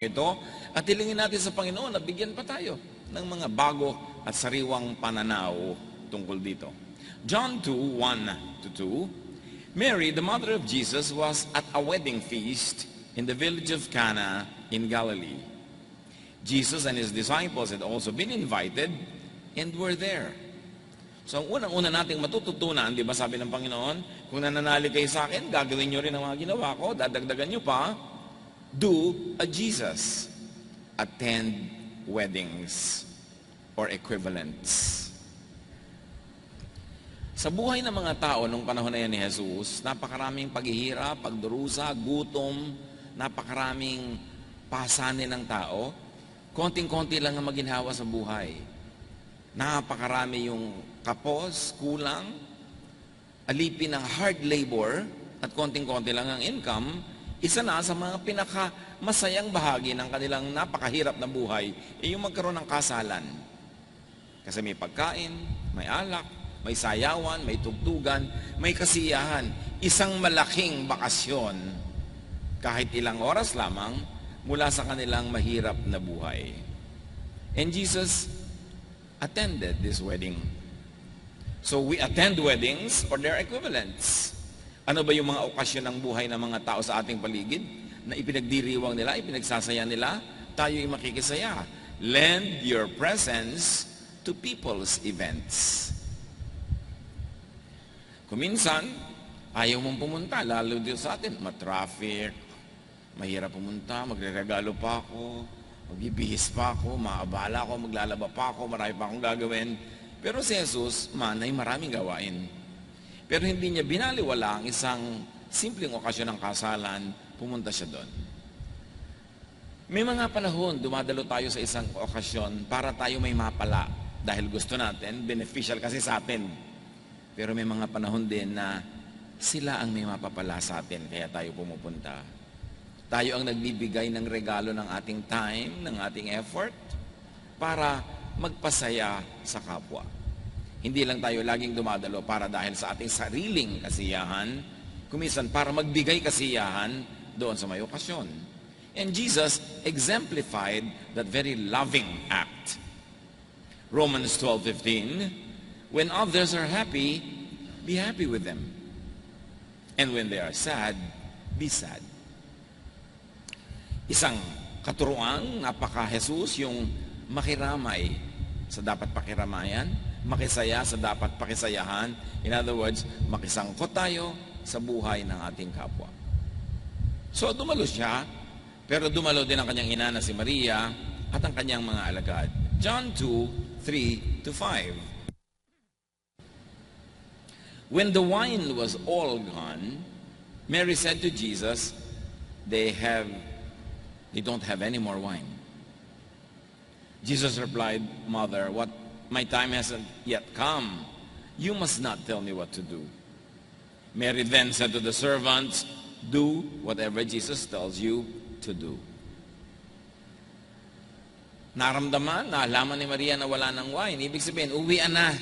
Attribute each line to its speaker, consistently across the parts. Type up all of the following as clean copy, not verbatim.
Speaker 1: ito at hilingin natin sa Panginoon na bigyan pa tayo ng mga bago at sariwang pananaw tungkol dito. John 2:1-2, Mary, the mother of Jesus, was at a wedding feast in the village of Cana in Galilee. Jesus and his disciples had also been invited and were there. So, ang unang-una nating matututunan, di ba sabi ng Panginoon, kung nananalig kayo sa akin, gagawin nyo rin ang mga ginawa ko, dadagdagan nyo pa. Do a Jesus. Attend weddings or equivalents. Sa buhay ng mga tao nung panahon na yan ni Jesus, napakaraming paghihirap, pagdurusa, gutom, napakaraming pasanin ng tao. Konting-konti lang ang maginhawa sa buhay. Napakarami yung kapos, kulang, alipin ng hard labor, at konting-konti lang ang income. Isa na sa mga pinakamasayang bahagi ng kanilang napakahirap na buhay ay yung magkaroon ng kasalan. Kasi may pagkain, may alak, may sayawan, may tugtugan, may kasiyahan. Isang malaking bakasyon kahit ilang oras lamang mula sa kanilang mahirap na buhay. And Jesus attended this wedding. So we attend weddings or their equivalents. Ano ba yung mga okasyon ng buhay ng mga tao sa ating paligid na ipinagdiriwang nila, ipinagsasaya nila? Tayo'y makikisaya. Lend your presence to people's events. Kung minsan, ayaw mong pumunta, lalo dito sa atin, matraffic, mahirap pumunta, magre-regalo pa ako, magbibihis pa ako, maabala ako, maglalaba pa ako, marami pa akong gagawin. Pero si Jesus, ay maraming gawain. Pero hindi niya binaliwala ang isang simpleng okasyon ng kasalan, pumunta siya doon. May mga panahon, dumadalo tayo sa isang okasyon para tayo may mapala. Dahil gusto natin, beneficial kasi sa atin. Pero may mga panahon din na sila ang may mapapala sa atin, kaya tayo pumupunta. Tayo ang nagbibigay ng regalo ng ating time, ng ating effort, para magpasaya sa kapwa. Hindi lang tayo laging dumadalo para dahil sa ating sariling kasiyahan, kumisan para magbigay kasiyahan doon sa may okasyon. And Jesus exemplified that very loving act. Romans 12:15, when others are happy, be happy with them. And when they are sad, be sad. Isang katuruang napaka-Jesus yung makiramay sa dapat pakiramayan, makisaya sa dapat pakisayahan. In other words, makisangkot tayo sa buhay ng ating kapwa. So, dumalo siya, pero dumalo din ang kanyang ina na si Maria at ang kanyang mga alagad. John 2:3-5. When the wine was all gone, Mary said to Jesus, they don't have any more wine. Jesus replied, Mother, my time hasn't yet come. You must not tell me what to do. Mary then said to the servants, do whatever Jesus tells you to do. Naalaman ni Maria na wala ng wine. Ibig sabihin, uwian na.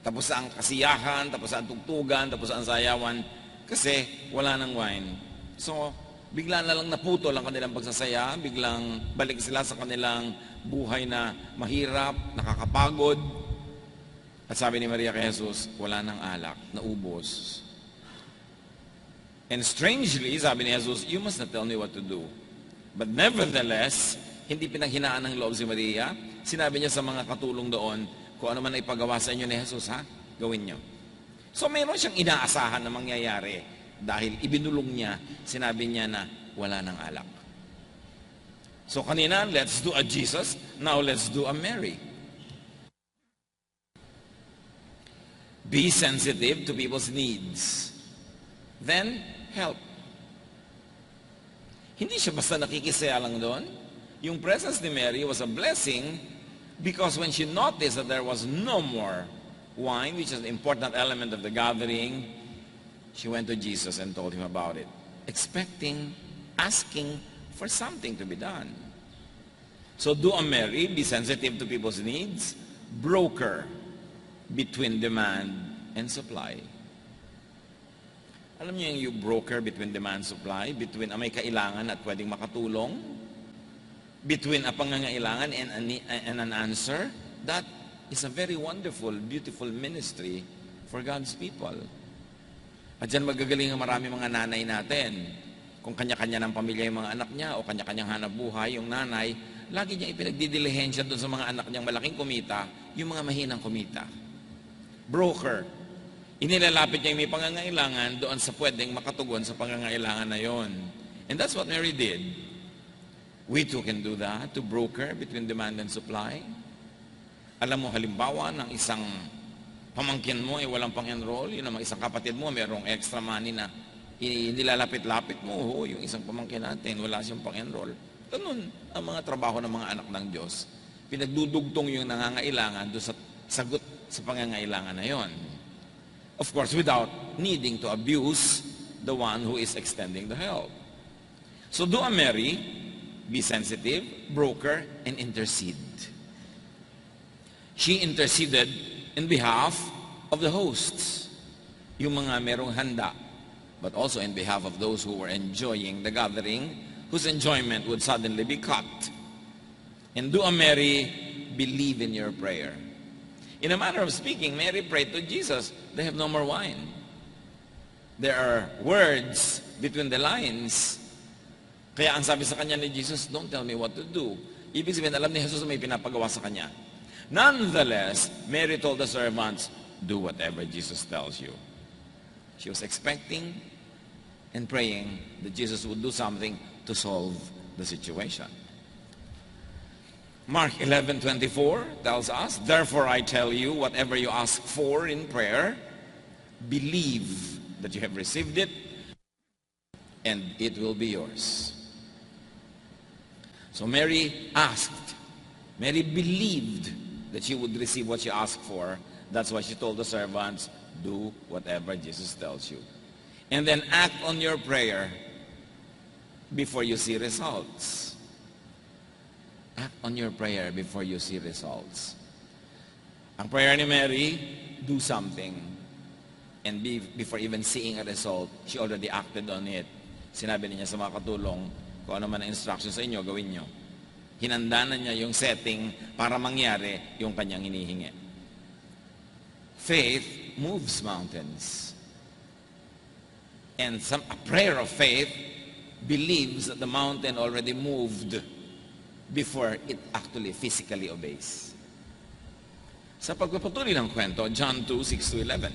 Speaker 1: Tapos ang kasiyahan, tapos ang tugtugan, tapos ang sayawan, kasi wala ng wine. So, bigla na lang naputol ang kanilang pagsasaya, biglang balik sila sa kanilang buhay na mahirap, nakakapagod. At sabi ni Maria kay Jesus, wala nang alak, naubos. And strangely, sabi ni Jesus, you must not tell me what to do. But nevertheless, hindi pinanghinaan ng loob si Maria. Sinabi niya sa mga katulong doon, kung ano man ay ipagawa sa inyo ni Jesus, gawin niyo. So mayroon siyang inaasahan na mangyayari. Dahil ibinulong niya, sinabi niya na wala nang alak. So kanina, let's do a Jesus. Now let's do a Mary. Be sensitive to people's needs. Then, help. Hindi siya basta nakikisaya lang doon. Yung presence ni Mary was a blessing because when she noticed that there was no more wine, which is an important element of the gathering, she went to Jesus and told him about it, asking for something to be done. So do a Mary, be sensitive to people's needs, broker between demand and supply. Alam niyo yung broker between demand and supply, between may kailangan at pwedeng makatulong, between a pangangailangan and an answer, that is a very wonderful, beautiful ministry for God's people. At dyan magagaling ang marami mga nanay natin. Kung kanya-kanya ng pamilya yung mga anak niya o kanya-kanyang hanap buhay yung nanay, lagi niya ipinagdidilihensya doon sa mga anak niyang malaking kumita, yung mga mahinang kumita. Broker. Inilalapit niya yung may pangangailangan doon sa pwedeng makatugon sa pangangailangan na yon. And that's what Mary did. We too can do that, to broker between demand and supply. Alam mo, halimbawa, ng isang pamangkin mo ay walang pang-enroll, yun naman isang kapatid mo, mayroong extra money na nilalapit-lapit mo, yung isang pamangkin natin, wala siyang pang-enroll. Ganun ang mga trabaho ng mga anak ng Diyos. Pinagdudugtong yung nangangailangan doon sa sagot sa pangangailangan na yon. Of course, without needing to abuse the one who is extending the help. So do a Mary, be sensitive, broker, and intercede. She interceded in behalf of the hosts, yung mga merong handa, but also in behalf of those who were enjoying the gathering, whose enjoyment would suddenly be cut. And do a Mary, believe in your prayer. In a manner of speaking, Mary prayed to Jesus, they have no more wine. There are words between the lines. Kaya ang sabi sa kanya ni Jesus, don't tell me what to do. Ibig sabihin, alam ni Jesus na may pinapagawa sa kanya. Nonetheless, Mary told the servants, do whatever Jesus tells you. She was expecting and praying that Jesus would do something to solve the situation. Mark 11:24 tells us, therefore I tell you, whatever you ask for in prayer, believe that you have received it, and it will be yours. So Mary asked, Mary believed that she would receive what she asked for. That's why she told the servants, do whatever Jesus tells you. And then act on your prayer before you see results. Act on your prayer before you see results. Ang prayer ni Mary, do something. And before even seeing a result, she already acted on it. Sinabi niya sa mga katulong, kung ano man ang instruction sa inyo, gawin nyo. Hinanda na niya yung setting para mangyari yung kanyang hinihingi. Faith moves mountains. And a prayer of faith believes that the mountain already moved before it actually physically obeys. Sa pagpapatuloy ng kwento, John 2:6-11.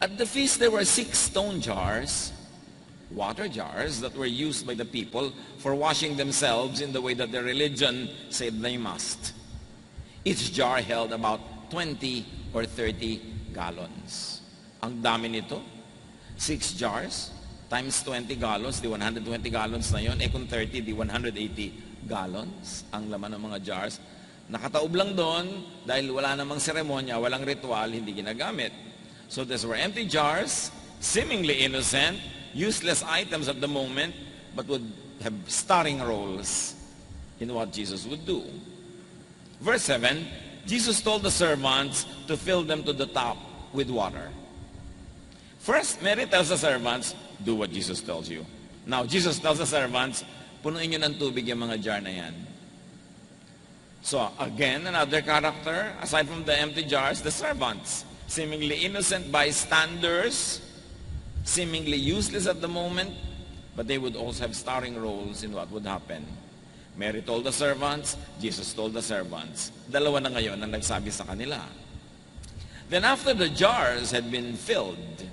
Speaker 1: At the feast there were 6 stone jars, water jars, that were used by the people for washing themselves in the way that their religion said they must. Each jar held about 20 or 30 gallons. Ang dami nito. 6 jars times 20 gallons, di 120 gallons na yon. Kung 30, di 180 gallons ang laman ng mga jars. Nakataob lang doon dahil wala namang seremonya, walang ritual, hindi ginagamit. So these were empty jars, seemingly innocent, useless items at the moment, but would have starring roles in what Jesus would do. Verse 7, Jesus told the servants to fill them to the top with water. First, Mary tells the servants, do what Jesus tells you. Now, Jesus tells the servants, punuin nyo ng tubig yung mga jar na yan. So, again, another character, aside from the empty jars, the servants. Seemingly innocent bystanders, seemingly useless at the moment, but they would also have starring roles in what would happen. Mary told the servants, Jesus told the servants. Dalawa na ngayon ang nagsabi sa kanila. Then after the jars had been filled,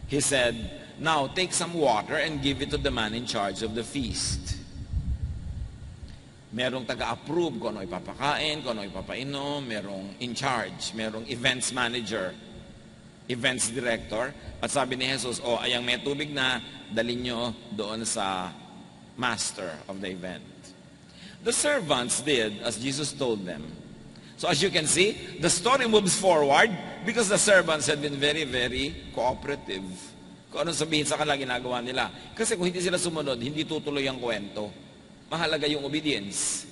Speaker 1: he said, now take some water and give it to the man in charge of the feast. Merong taga-approve kung ano ipapakain, kung ano ipapainom, merong in charge, merong events manager, events director. At sabi ni Jesus, ayang may tubig na, dalhin nyo doon sa master of the event. The servants did as Jesus told them. So as you can see, the story moves forward because the servants had been very, very cooperative. Kung ano sabihin sa kanila, ginagawa nila. Kasi kung hindi sila sumunod, hindi tutuloy ang kwento. Mahalaga yung obedience.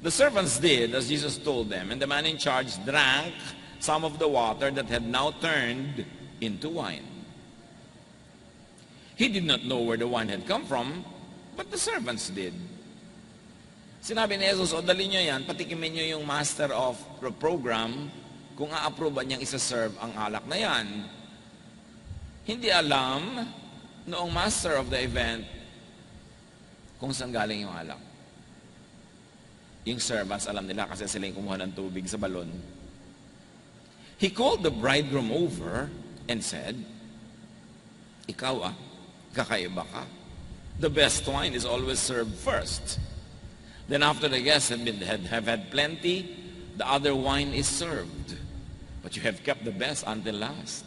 Speaker 1: The servants did as Jesus told them, and the man in charge drank some of the water that had now turned into wine. He did not know where the wine had come from, but the servants did. Sinabi ni Jesus, o dali nyo yan, patikimin nyo yung master of the program kung a-approve ba niyang isa-serve ang alak na yan. Hindi alam noong master of the event kung saan galing yung alak. Yung servants, alam nila kasi sila yung kumuha ng tubig sa balon. He called the bridegroom over and said, ikaw kakaiba ka. The best wine is always served first. Then after the guests have had plenty, the other wine is served. But you have kept the best until last.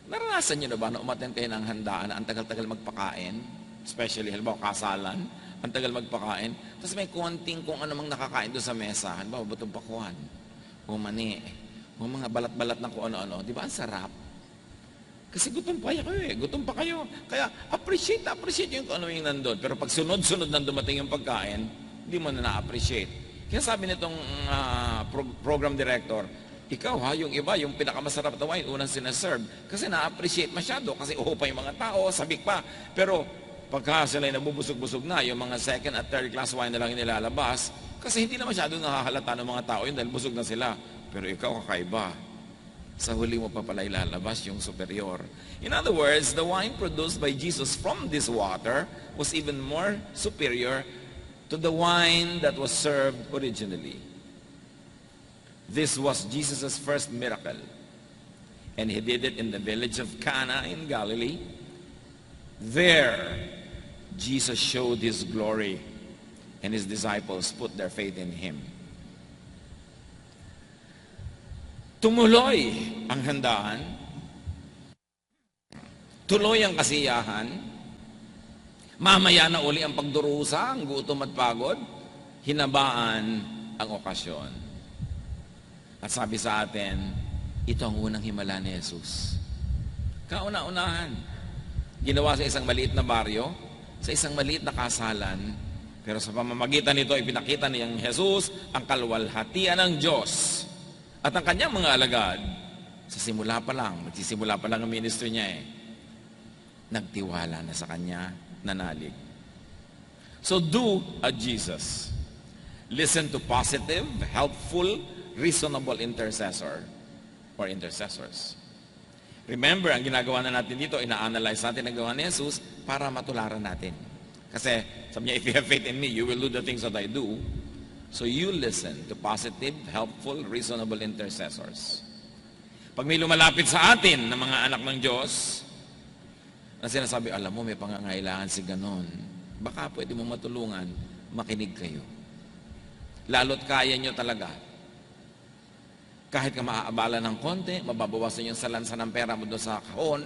Speaker 1: Naranasan niyo na ba na umattend kayo ng handaan na ang tagal-tagal magpakain? Especially, halimbawa, kasalan, ang tagal magpakain. Tapos may konting kung ano mang nakakain doon sa mesa. Halimbawa, butong pakuan, o mani, o mga balat-balat na kung ano-ano. Di ba ang sarap? Kasi gutom pa kayo gutom pa kayo. Kaya appreciate yung kung ano yung nandun. Pero pag sunod-sunod nang dumating yung pagkain, hindi mo na na-appreciate. Kaya sabi nitong program director, ikaw yung iba, yung pinakamasarap na wine, unang sinaserve. Kasi na-appreciate masyado. Kasi pa yung mga tao, sabik pa. Pero pagka sila nabubusog-busog na, yung mga second at third class wine na lang nilalabas, kasi hindi na masyado nakahalata ng mga tao yun dahil busog na sila. Pero ikaw kakaiba. Sa huli mo pa pala ilalabas yung superior. In other words, the wine produced by Jesus from this water was even more superior to the wine that was served originally. This was Jesus' first miracle. And he did it in the village of Cana in Galilee. There, Jesus showed his glory, and his disciples put their faith in him. Tumuloy ang handaan, tuloy ang kasiyahan, mamaya na uli ang pagdurusa, ang gutom at pagod, hinabaan ang okasyon. At sabi sa atin, ito ang unang himala ni Jesus. Kauna-unahan, ginawa sa isang maliit na baryo, sa isang maliit na kasalan, pero sa pamamagitan nito ay pinakita niyang Jesus ang kalwalhatian ng Diyos. At ang kanyang mga alagad, magsisimula pa lang ang ministry niya nagtiwala na sa kanya, nanalig. So do a Jesus. Listen to positive, helpful, reasonable intercessor or intercessors. Remember, ang ginagawa na natin dito, ina-analyze natin ang gawa ni Jesus para matularan natin. Kasi, sabi niya, if you have faith in me, you will do the things that I do. So you listen to positive, helpful, reasonable intercessors. Pag may lumalapit sa atin na mga anak ng Diyos, na sinasabi, alam mo, may pangangailangan si ganon, baka pwede mo matulungan, makinig kayo. Lalo't kaya nyo talaga. Kahit ka maaabala ng konti, mababawasan yung salansa ng pera mo doon sa kahon,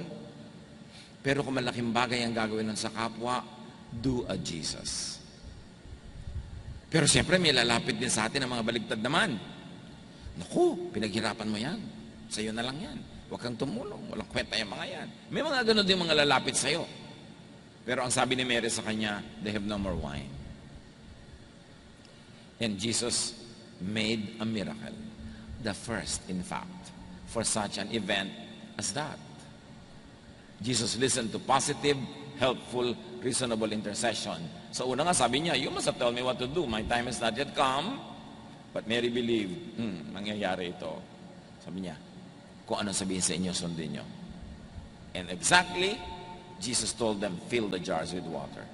Speaker 1: pero kung malaking bagay ang gagawin nun sa kapwa, do a Jesus. Pero siyempre, may lalapit din sa atin ang mga baligtad naman. Naku, pinaghirapan mo yan. Sa'yo na lang yan. Huwag kang tumulong. Walang kwenta yung mga yan. May mga ganun din mga lalapit sa'yo. Pero ang sabi ni Mary sa kanya, they have no more wine. And Jesus made a miracle. The first, in fact, for such an event as that. Jesus listened to positive, helpful, reasonable intercession. So una nga sabi niya, you must have told me what to do. My time has not yet come. But Mary believed, mangyayari ito. Sabi niya, kung ano sabihin sa inyo, sundin niyo. And exactly, Jesus told them, fill the jars with water.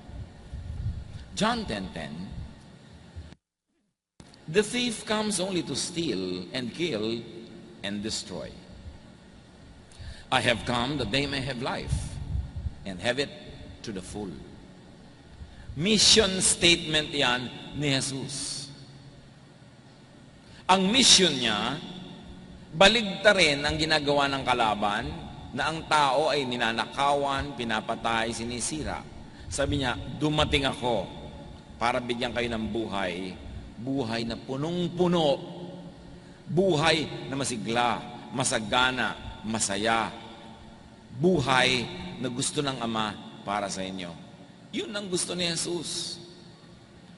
Speaker 1: John 10:10, the thief comes only to steal and kill and destroy. I have come that they may have life and have it to the full. Mission statement yan ni Jesus. Ang mission niya, baligtarin ang ginagawa ng kalaban na ang tao ay ninanakawan, pinapatay, sinisira. Sabi niya, dumating ako para bigyan kayo ng buhay, buhay na punong-puno, buhay na masigla, masagana, masaya, buhay na gusto ng Ama para sa inyo. Yun ang gusto ni Jesus.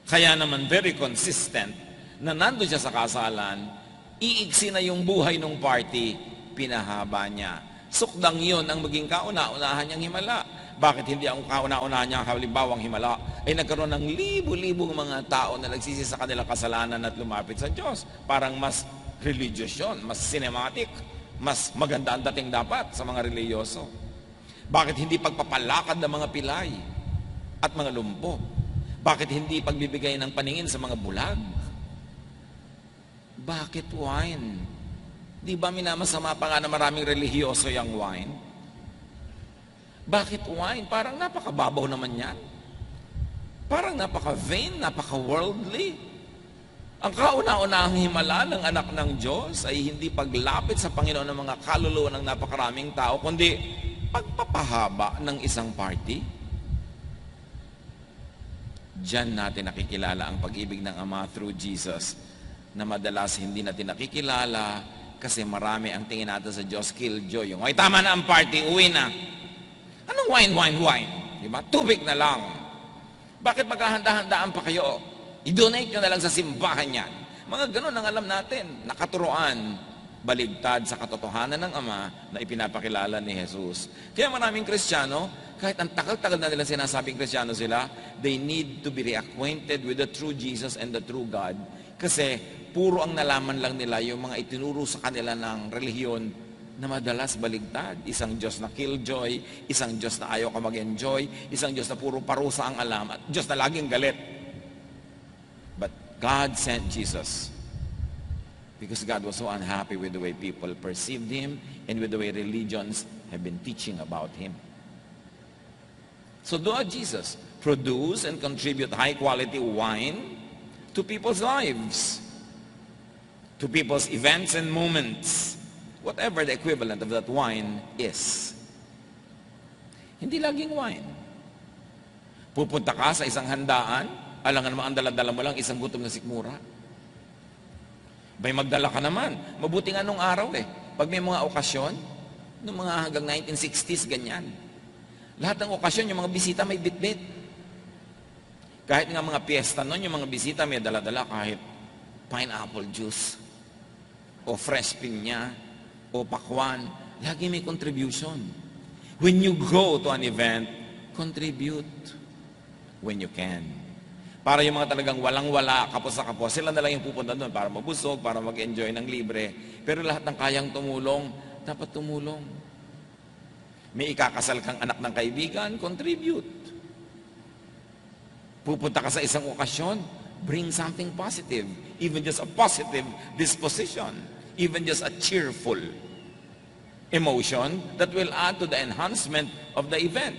Speaker 1: Kaya naman very consistent na nandun siya sa kasalan, iigsi na yung buhay ng party, pinahaba niya. Sukdang yun ang maging kauna-unahan niyang himala. Bakit hindi ang kauna-unahan niya, halimbawang himala, ay nagkaroon ng libo-libong mga tao na nagsisi sa kanilang kasalanan at lumapit sa Diyos. Parang mas religious yun, mas cinematic, mas maganda ang dating dapat sa mga religyoso. Bakit hindi pagpapalakad ng mga pilay at mga lumpo? Bakit hindi pagbibigay ng paningin sa mga bulag? Bakit wine? Di ba minamasama pa nga na maraming relihiyoso yung wine? Bakit wine? Parang napakababaw naman yan. Parang napaka-vain, napaka-worldly. Ang kauna-unahang himala ng anak ng Diyos ay hindi paglapit sa Panginoon ng mga kaluluwa ng napakaraming tao, kundi pagpapahaba ng isang party. Diyan natin nakikilala ang pag-ibig ng Ama through Jesus, na madalas hindi natin nakikilala kasi marami ang tingin natin sa Diyos, killjoy. Yung, ay tama na ang party, uwi na. Anong wine? Diba? Tubig na lang. Bakit maghahanda-handaan pa kayo? I-donate nyo na lang sa simbahan yan. Mga ganun ang alam natin. Nakaturoan, baligtad sa katotohanan ng Ama na ipinapakilala ni Jesus. Kaya maraming Kristiyano, kahit ang tagal-tagal na nila sinasabing Kristiyano sila, they need to be reacquainted with the true Jesus and the true God. Kasi puro ang nalaman lang nila yung mga itinuro sa kanila ng relihiyon na madalas baligtad. Isang Diyos na killjoy, isang Diyos na ayaw ka mag-enjoy, isang Diyos na puro parusa ang alam, at Diyos na laging galit. But God sent Jesus because God was so unhappy with the way people perceived Him and with the way religions have been teaching about Him. So Lord Jesus, produce and contribute high-quality wine to people's lives, to people's events and moments, whatever the equivalent of that wine is. Hindi laging wine. Pupunta ka sa isang handaan, alangan naman ang dala-dala mo lang isang gutom na sikmura. Bay magdala ka naman. Mabuti nga nung araw pag may mga okasyon, nung mga hanggang 1960s, ganyan. Lahat ng okasyon, yung mga bisita may bitbit. Kahit nga mga piyesta noon, yung mga bisita may dala-dala kahit pineapple juice, o fresh pinya, o pakwan, lagi may contribution. When you go to an event, contribute when you can. Para yung mga talagang walang-wala, kapos sa kapos, sila na lang yung pupunta doon para mabusog, para mag-enjoy ng libre. Pero lahat ng kayang tumulong, dapat tumulong. May ikakasal kang anak ng kaibigan, contribute. Pupunta ka sa isang okasyon, bring something positive. Even just a positive disposition. Even just a cheerful emotion that will add to the enhancement of the event.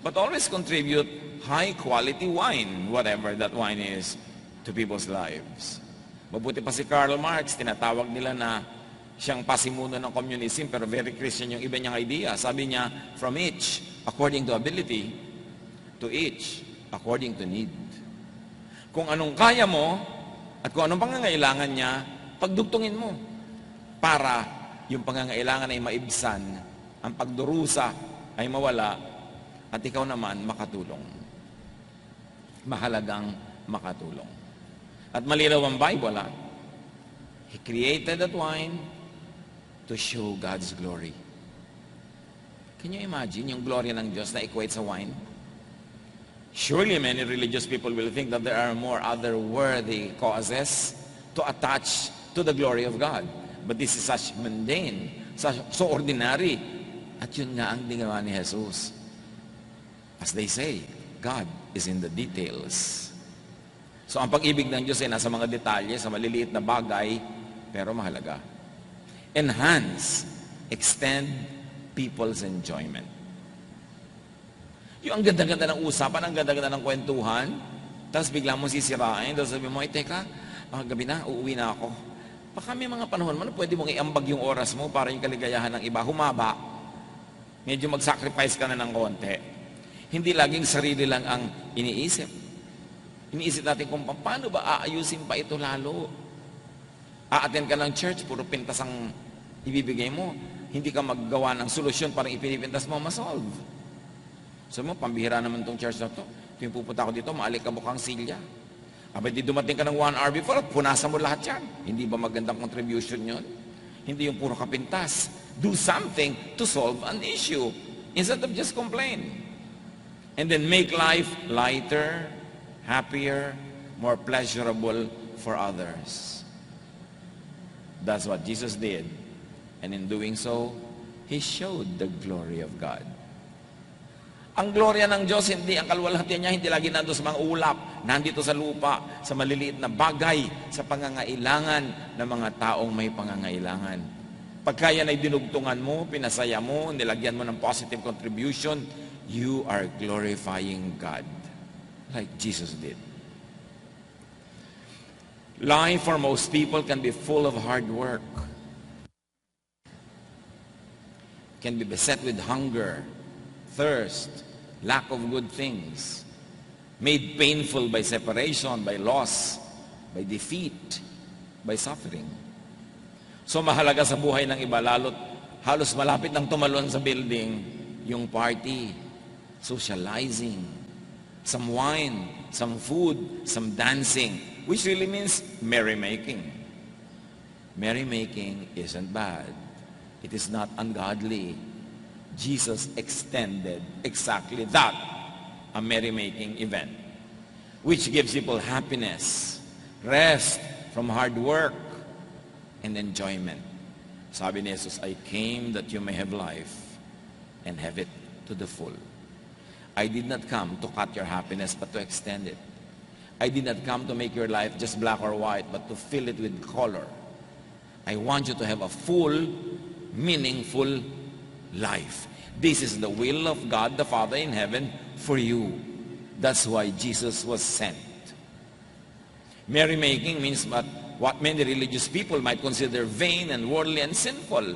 Speaker 1: But always contribute high-quality wine, whatever that wine is, to people's lives. Mabuti pa si Karl Marx, tinatawag nila na siyang pasimuno ng communism, pero very Christian yung iba niyang idea. Sabi niya, from each, according to ability, to each, according to need. Kung anong kaya mo, at kung anong pangangailangan niya, pagdugtungin mo. Para yung pangangailangan ay maibsan, ang pagdurusa ay mawala, at ikaw naman makatulong. Mahalagang makatulong. At malinaw ang Bible, He created that wine to show God's glory. Can you imagine yung glory ng Diyos na equate sa wine? Surely many religious people will think that there are more other-worthy causes to attach to the glory of God. But this is such mundane, so ordinary. At yun nga ang ginawa ni Jesus. As they say, God is in the details. So ang pag-ibig ng Diyos ay nasa mga detalye, sa maliliit na bagay, pero mahalaga. Enhance, extend people's enjoyment. Yung ang ganda-ganda ng usapan, ang ganda-ganda ng kwentuhan, tapos bigla mo sisirain, tapos sabi mo, ay teka, gabi na, uuwi na ako. Baka may mga panahon man, pwede mong iambag yung oras mo para yung kaligayahan ng iba humaba. Medyo mag-sacrifice ka na ng konti. Hindi laging sarili lang ang iniisip. Iniisip natin kung paano ba aayusin pa ito lalo. A-attend ka ng church, puro pintas ang ibibigay mo. Hindi ka maggawa ng solusyon para ipinipintas mo, masolve. Sabi mo, pambihira naman tong church na to. Kung pupunta ako dito, maalik ka mukhang silya. Abay, di dumating ka ng 1 hour before at punasan mo lahat yan. Hindi ba magandang contribution yun? Hindi yung puro kapintas. Do something to solve an issue instead of just complain. And then make life lighter, happier, more pleasurable for others. That's what Jesus did. And in doing so, He showed the glory of God. Ang gloria ng Diyos, hindi ang kaluwalhatian niya, hindi lagi nandito sa mga ulap, nandito sa lupa, sa maliliit na bagay, sa pangangailangan ng mga taong may pangangailangan. Pagka yan ay dinugtungan mo, pinasaya mo, nilagyan mo ng positive contribution, you are glorifying God like Jesus did. Life for most people can be full of hard work, can be beset with hunger, thirst, lack of good things, made painful by separation, by loss, by defeat, by suffering. So mahalaga sa buhay ng iba, lalo't halos malapit ng tumalon sa building, yung party, socializing, some wine, some food, some dancing, which really means merrymaking. Merrymaking isn't bad. It is not ungodly. Jesus extended exactly that, a merrymaking event, which gives people happiness, rest from hard work, and enjoyment. Sabi ni Jesus, I came that you may have life and have it to the full. I did not come to cut your happiness, but to extend it. I did not come to make your life just black or white, but to fill it with color. I want you to have a full, meaningful life. This is the will of God the Father in heaven for you. That's why Jesus was sent. Merrymaking means what many religious people might consider vain and worldly and sinful.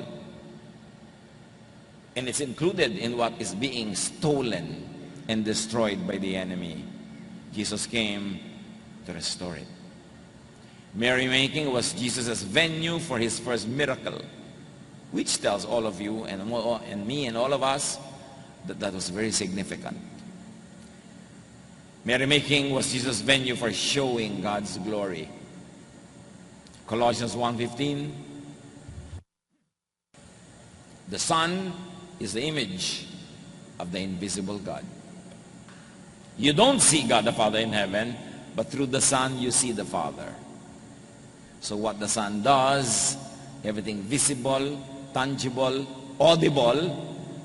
Speaker 1: And it's included in what is being stolen and destroyed by the enemy. Jesus came to restore it. Merrymaking was Jesus' venue for his first miracle, which tells all of you and me and all of us that was very significant. Merrymaking was Jesus' venue for showing God's glory. Colossians 1:15, the Son is the image of the invisible God. You don't see God the Father in heaven, but through the Son you see the Father. So what the Son does, everything visible, tangible, audible,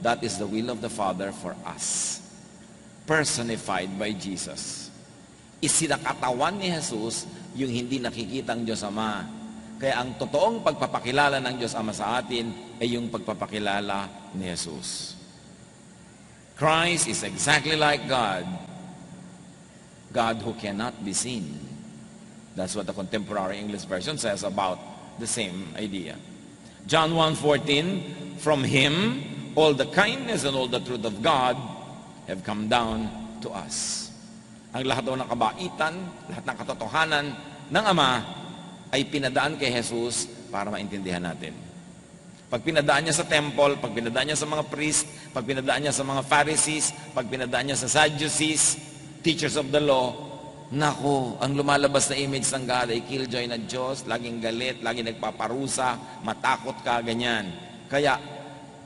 Speaker 1: that is the will of the Father for us, personified by Jesus. Isinakatawan ni Jesus yung hindi nakikitang Diyos Ama. Kaya ang totoong pagpapakilala ng Diyos Ama sa atin ay yung pagpapakilala ni Jesus. Christ is exactly like God, God who cannot be seen. That's what the contemporary English version says about the same idea. John 1:14, from Him all the kindness and all the truth of God have come down to us. Ang lahat daw ng kabaitan, lahat ng katotohanan ng Ama ay pinadaan kay Jesus para maintindihan natin. Pag pinadaan niya sa temple, pag pinadaan niya sa mga priest, pag pinadaan niya sa mga Pharisees, pag pinadaan niya sa Sadducees, teachers of the law, naku, ang lumalabas na image ng God ay killjoy na Diyos, laging galit, laging nagpaparusa, matakot ka, ganyan. Kaya,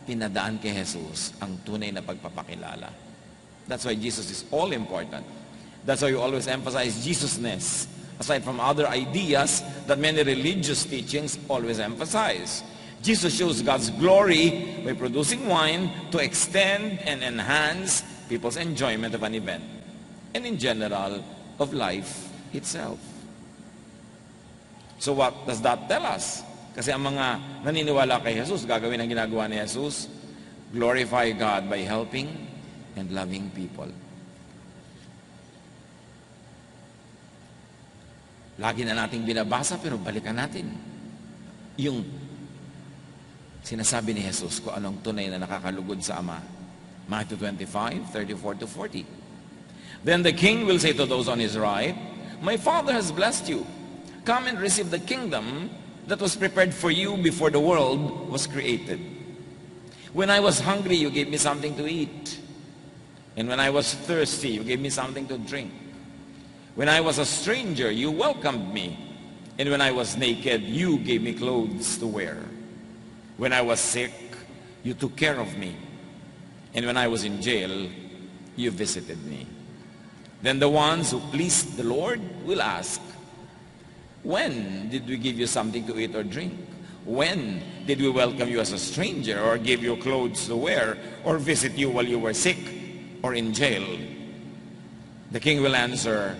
Speaker 1: pinadaan kay Jesus ang tunay na pagpapakilala. That's why Jesus is all important. That's why we always emphasize Jesusness, aside from other ideas that many religious teachings always emphasize. Jesus shows God's glory by producing wine to extend and enhance people's enjoyment of an event, and in general, of life itself. So what does that tell us? Kasi ang mga naniniwala kay Jesus, gagawin ang ginagawa ni Jesus, glorify God by helping and loving people. Lagi na nating binabasa, pero balikan natin yung sinasabi ni Jesus kung anong tunay na nakakalugod sa Ama. Matthew 25:34-40. Then the king will say to those on his right, my Father has blessed you. Come and receive the kingdom that was prepared for you before the world was created. When I was hungry, you gave me something to eat. And when I was thirsty, you gave me something to drink. When I was a stranger, you welcomed me. And when I was naked, you gave me clothes to wear. When I was sick, You took care of me. And when I was in jail, you visited me. Then the ones who pleased the Lord will ask, when did we give you something to eat or drink? When did we welcome you as a stranger or give you clothes to wear or visit you while you were sick or in jail? The king will answer,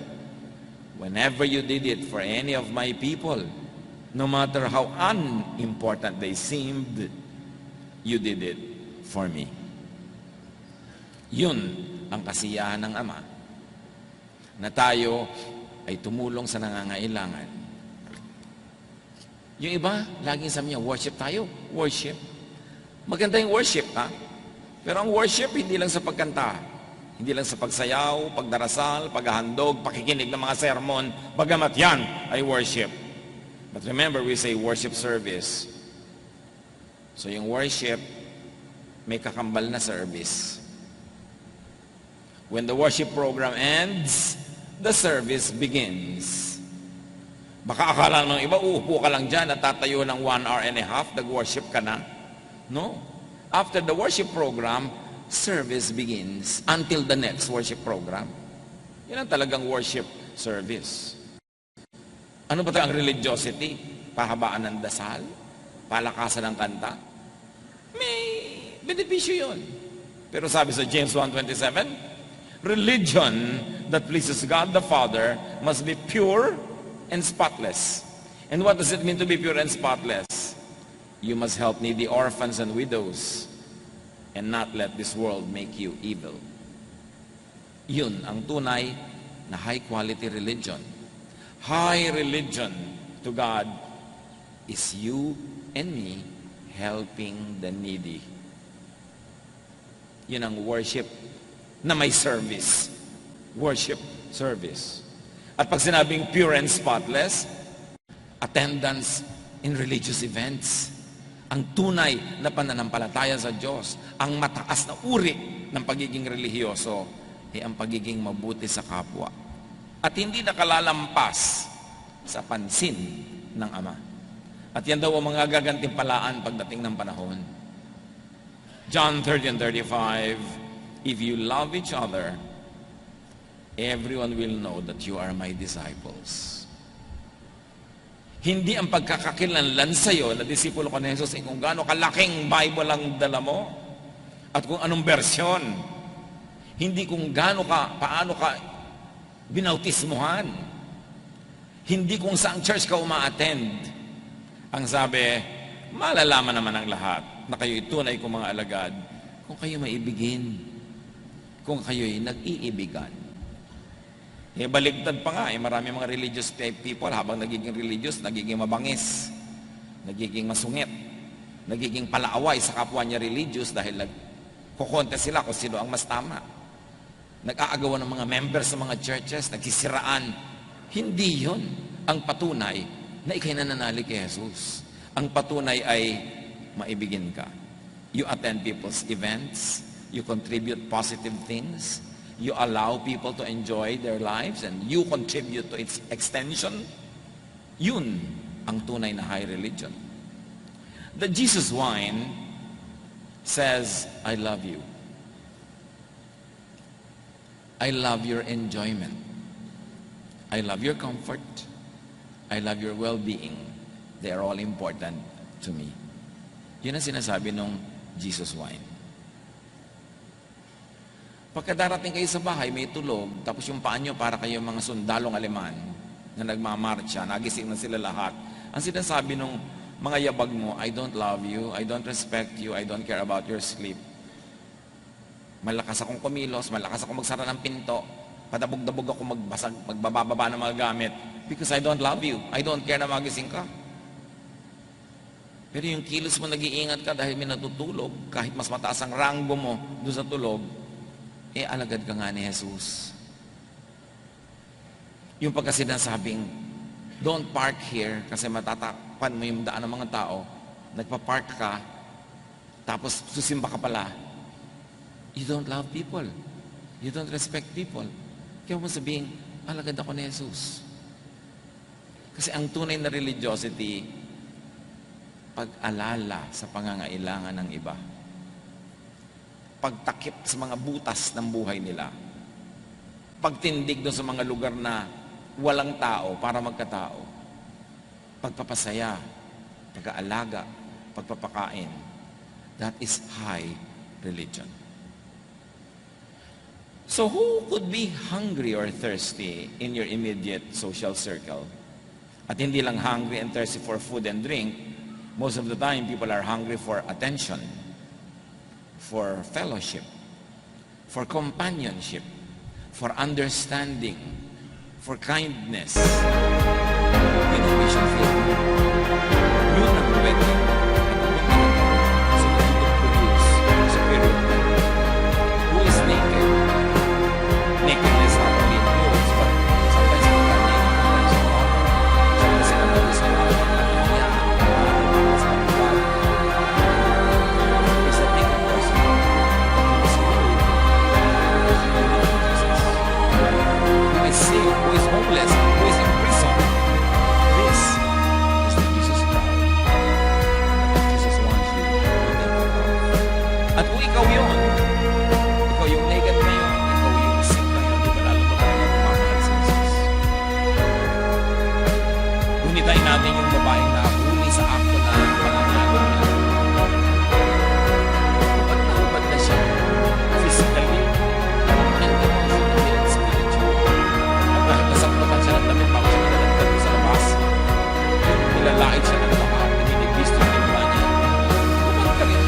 Speaker 1: whenever you did it for any of my people, no matter how unimportant they seemed, you did it for me. Yun ang kasiyahan ng Ama, na tayo ay tumulong sa nangangailangan. Yung iba, laging sabi niya, worship tayo. Worship. Maganda yung worship, ha? Pero ang worship, hindi lang sa pagkanta. Hindi lang sa pagsayaw, pagdarasal, paghahandog, pakikinig ng mga sermon. Bagamat yan ay worship. But remember, we say worship service. So yung worship, may kakambal na service. When the worship program ends, the service begins. Baka akala ng iba, uupo ka lang dyan at tatayo ng 1 hour and a half, nag-worship ka na. No. After the worship program, service begins until the next worship program. Yan ang talagang worship service. Ano ba ang religiosity? Pahabaan ng dasal? Palakasan ng kanta? May benepisyo yun. Pero sabi sa James 1:27, religion that pleases God the Father must be pure and spotless. And what does it mean to be pure and spotless? You must help needy orphans and widows and not let this world make you evil. Yun ang tunay na high quality religion. High religion to God is you and me helping the needy. Yun ang worship na may service. Worship service. At pag sinabing pure and spotless, attendance in religious events. Ang tunay na pananampalataya sa Diyos, ang mataas na uri ng pagiging relihiyoso, ay ang pagiging mabuti sa kapwa. At hindi nakalalampas sa pansin ng Ama. At yan daw ang mga gagantimpalaan pagdating ng panahon. John 30:35, if you love each other, everyone will know that you are my disciples. Hindi ang pagkakakilanlan sa iyo na disipulo ka ni Jesus ay kung gaano kalaking Bible ang dala mo at kung anong bersyon. Hindi kung gaano ka, paano ka binautismuhan. Hindi kung saang church ka uma-attend. Ang sabi, malalaman naman ang lahat na kayo'y tunay kong mga alagad kung kayo maibigin, kung kayo'y nag-iibigan. Baligtad pa nga, marami mga religious people, habang nagiging religious, nagiging mabangis, nagiging masungit, nagiging palaaway sa kapwa niya religious dahil nagkukontes sila kung sino ang mas tama. Nag-aagawan ng mga members sa mga churches, nagsisiraan. Hindi yon ang patunay na ikay nananalig kay Jesus. Ang patunay ay maibigin ka. You attend people's events, you contribute positive things, you allow people to enjoy their lives, and you contribute to its extension. Yun ang tunay na high religion. The Jesus wine says, I love you. I love your enjoyment. I love your comfort. I love your well-being. They are all important to me. Yun ang sinasabi ng Jesus wine. Pagkadarating kayo sa bahay, may tulog, tapos yung paa nyo para kayo mga sundalong Aleman na nagmamarcha, nagising na sila lahat. Ang sinasabi ng mga yabag mo, I don't love you, I don't respect you, I don't care about your sleep. Malakas akong kumilos, malakas akong magsara ng pinto, padabog-dabog ako magbababa ng mga gamit because I don't love you, I don't care na magising ka. Pero yung kilos mo, nag-iingat ka dahil may natutulog, kahit mas mataas ang ranggo mo doon sa tulog, alagad ka nga ni Jesus. Yung pagkasinasabing, don't park here kasi matatakpan mo yung daan ng mga tao, nagpa-park ka, tapos susimba ka pala, you don't love people. You don't respect people. Kaya mo sabihin, alagad ako ni Jesus. Kasi ang tunay na religiosity, pag-alala sa pangangailangan ng iba. pagtakip sa mga butas ng buhay nila, pagtindig doon sa mga lugar na walang tao para magkatao, pagpapasaya, pag-aalaga, pagpapakain. That is high religion. So who could be hungry or thirsty in your immediate social circle? At hindi lang hungry and thirsty for food and drink. Most of the time, people are hungry for attention, for fellowship, for companionship, for understanding, for kindness. You know, we should feel good. Yun ang pwede. So that you can produce superior life. Who is naked? Nakedness not only in clothes, but sometimes in our naked, sometimes in honor. Sometimes in our sa pamilya, sa kapatid. Is a naked person who is married, who is sick, who is homeless, who is in prison. This is the Jesus crowd that Jesus wants you to be part of. At kung ikaw yun, ikaw yung naked ngayon, ikaw yung sick ngayon, di ba lalo ba tayo mamahal sa Jesus? Gunitain natin yung babaeng nakahuli sa akto na pananalo niya. Hubad na hubad na siya physically, and emotionally and spiritually. At dahil nasaklopan siya ng damit bago siya nalalagdag sa labas, nilalait siya ng lahat, nilibis yung ginawa niya. Hubad ka rin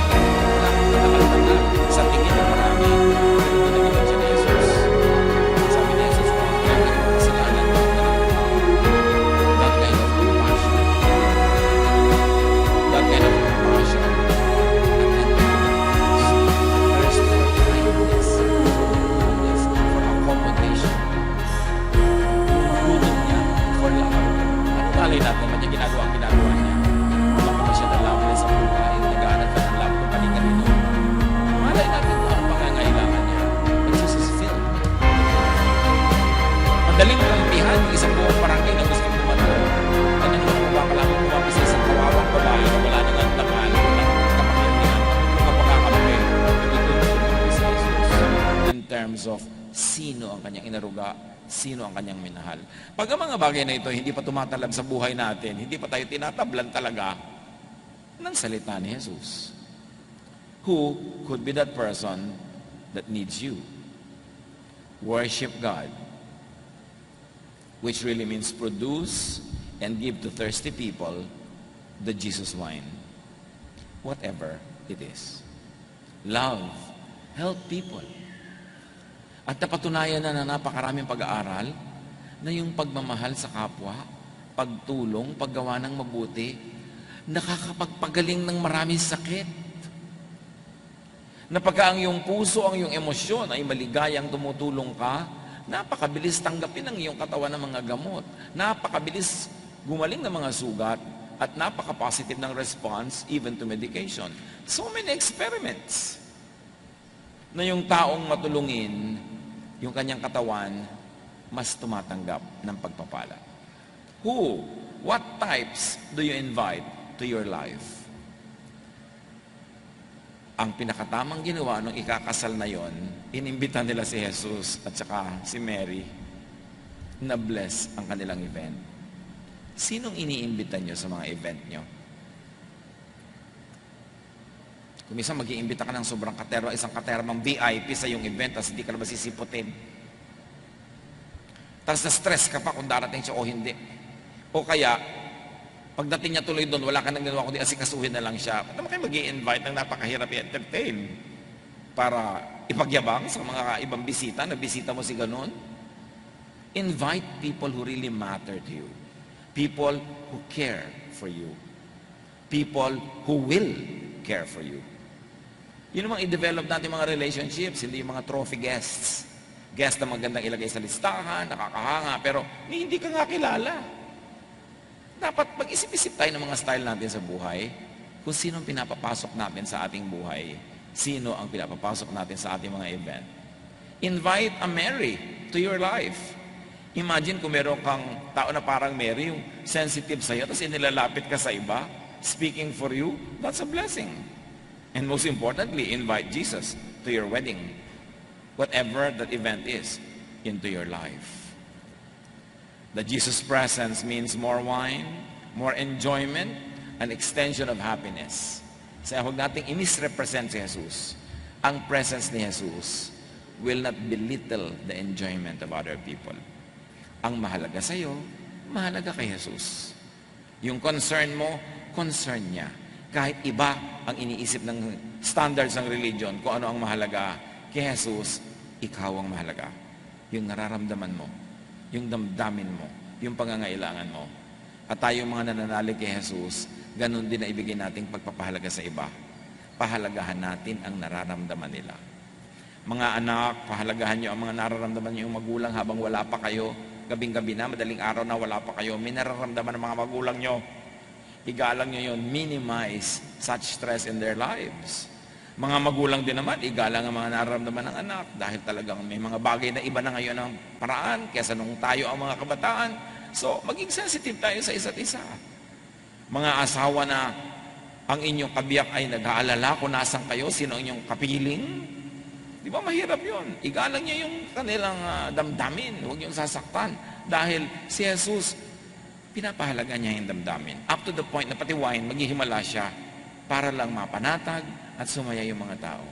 Speaker 1: nakakatagal sa tingin ng marami, pero ginamitan siya ni Jesus. Sabi ni Jesus, kaya ka yung kasalanan mo na that kind of compassion, that kind of compassion, thirst for kindness, goodness, for accommodation, gutom niya for love. Ano talay natin naman yung ginagawa niya? Baka ba siya nalaman sa buhay, naghahanap ka ng love kung kanina-kanino. Malay natin kung ano pangangailangan niya. But Jesus filled. Madaling kampihan yung isang buong barangay na gustong bumato. Ano naman kung baka lang kumapis sa isang kawawang babae na wala nang ang tangal, walang kapakilingan, kapagkakampi, nagtutulong sa Jesus. In terms of sino ang kanyang inaruga, sino ang kanyang minahal. Pag ang mga bagay na ito hindi pa tumatalab sa buhay natin, hindi pa tayo tinatablan talaga ng salita ni Jesus. Who could be that person that needs you? Worship God, which really means produce and give to thirsty people the Jesus wine. Whatever it is. Love. Help people. At napatunayan na napakaraming pag-aaral na yung pagmamahal sa kapwa, pagtulong, paggawa ng mabuti, nakakapagpagaling ng maraming sakit. Na pagka ang iyong puso, ang iyong emosyon ay maligayang tumutulong ka, napakabilis tanggapin ng iyong katawan ng mga gamot. Napakabilis gumaling ng mga sugat at napaka-positive ng response even to medication. So many experiments na yung taong matulungin, yung kanyang katawan, mas tumatanggap ng pagpapala. Who? What types do you invite to your life? Ang pinakatamang ginawa nung ikakasal na yon, inimbita nila si Jesus at saka si Mary na bless ang kanilang event. Sinong iniimbita nyo sa mga event nyo? Kung minsan mag-iimbita ka ng sobrang katerma, isang katermang VIP sa yung event, tapos hindi ka na masisiputin. Tapos na-stress ka pa kung darating siya o hindi. O kaya, pagdating niya tuloy doon, wala ka nang ginawa kundi asikasuhin na lang siya. Ba't naman kayo mag-i-invite ng napakahirap i-entertain? Para ipagyabang sa mga ibang bisita, na bisita mo si ganun? Invite people who really matter to you. People who care for you. People who will care for you. Yun namang i-develop natin mga relationships, hindi yung mga trophy guests. Guest na magandang ilagay sa listahan, nakakahanga, pero hindi ka nga kilala. Dapat mag-isip-isip tayo ng mga style natin sa buhay, kung sino ang pinapapasok natin sa ating buhay, sino ang pinapapasok natin sa ating mga event. Invite a Mary to your life. Imagine kung meron kang tao na parang Mary, yung sensitive sa'yo, tapos inilalapit ka sa iba, speaking for you, that's a blessing. And most importantly, invite Jesus to your wedding, whatever that event is, into your life. The Jesus presence means more wine, more enjoyment, an extension of happiness. Kaya huwag nating i-misrepresent si Jesus. Ang presence ni Jesus will not belittle the enjoyment of other people. Ang mahalaga sa'yo, mahalaga kay Jesus. Yung concern mo, concern niya. Kahit iba ang iniisip ng standards ng religion, kung ano ang mahalaga, kay Jesus, ikaw ang mahalaga. Yung nararamdaman mo, yung damdamin mo, yung pangangailangan mo. At tayong mga nananalig kay Jesus, ganun din na ibigay nating pagpapahalaga sa iba. Pahalagahan natin ang nararamdaman nila. Mga anak, pahalagahan nyo ang mga nararamdaman nyo yung magulang habang wala pa kayo. Gabing-gabi na, madaling araw na wala pa kayo. May nararamdaman ng mga magulang nyo. Igalang nyo yun. Minimize such stress in their lives. Mga magulang din naman, igalang ang mga nararamdaman ng anak dahil talagang may mga bagay na iba na ngayon ang paraan kaysa nung tayo ang mga kabataan. So, maging sensitive tayo sa isa't isa. Mga asawa na ang inyong kabiyak ay nag-aalala kung nasan kayo, sino ang inyong kapiling. Di ba mahirap yun? Igalang niya yung kanilang damdamin. Huwag yung sasaktan. Dahil si Jesus, pinapahalaga niya yung damdamin. Up to the point na pati wine, maghihimala siya para lang mapanatag at sumaya yung mga tao.